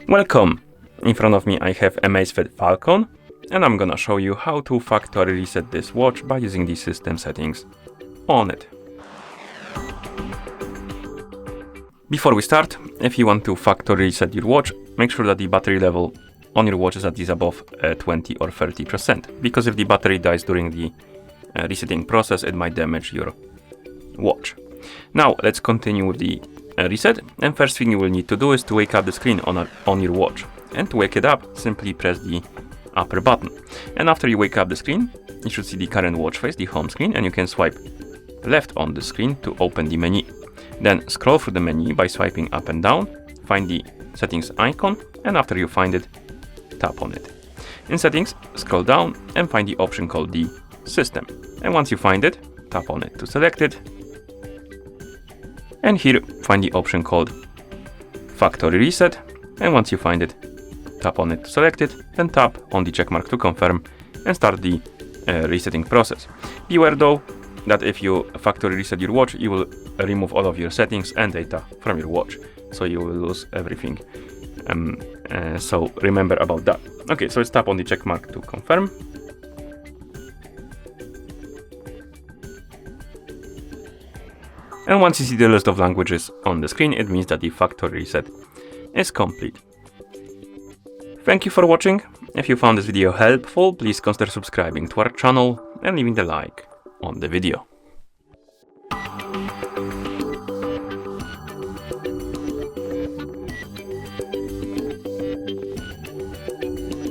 Welcome! In front of me I have Amazfit Falcon, and I'm gonna show you how to factory reset this watch by using the system settings on it. Before we start, if you want to factory reset your watch, make sure that the battery level on your watch is at least above 20 or 30%, because if the battery dies during the resetting process, it might damage your watch. Now let's continue with the reset, and first thing you will need to do is to wake up the screen on your watch. And to wake it up, simply press the upper button. And after you wake up the screen, you should see the current watch face, the home screen, and you can swipe left on the screen to open the menu. Then scroll through the menu by swiping up and down, find the settings icon, and after you find it, tap on it. In settings, scroll down and find the option called the system. And once you find it, tap on it to select it. And here, find the option called Factory Reset, and once you find it, tap on it to select it, then tap on the check mark to confirm and start the resetting process. Beware though that if you factory reset your watch, you will remove all of your settings and data from your watch, so you will lose everything. So remember about that. Okay, so let's tap on the check mark to confirm. And once you see the list of languages on the screen, it means that the factory reset is complete. Thank you for watching. If you found this video helpful, please consider subscribing to our channel and leaving the like on the video.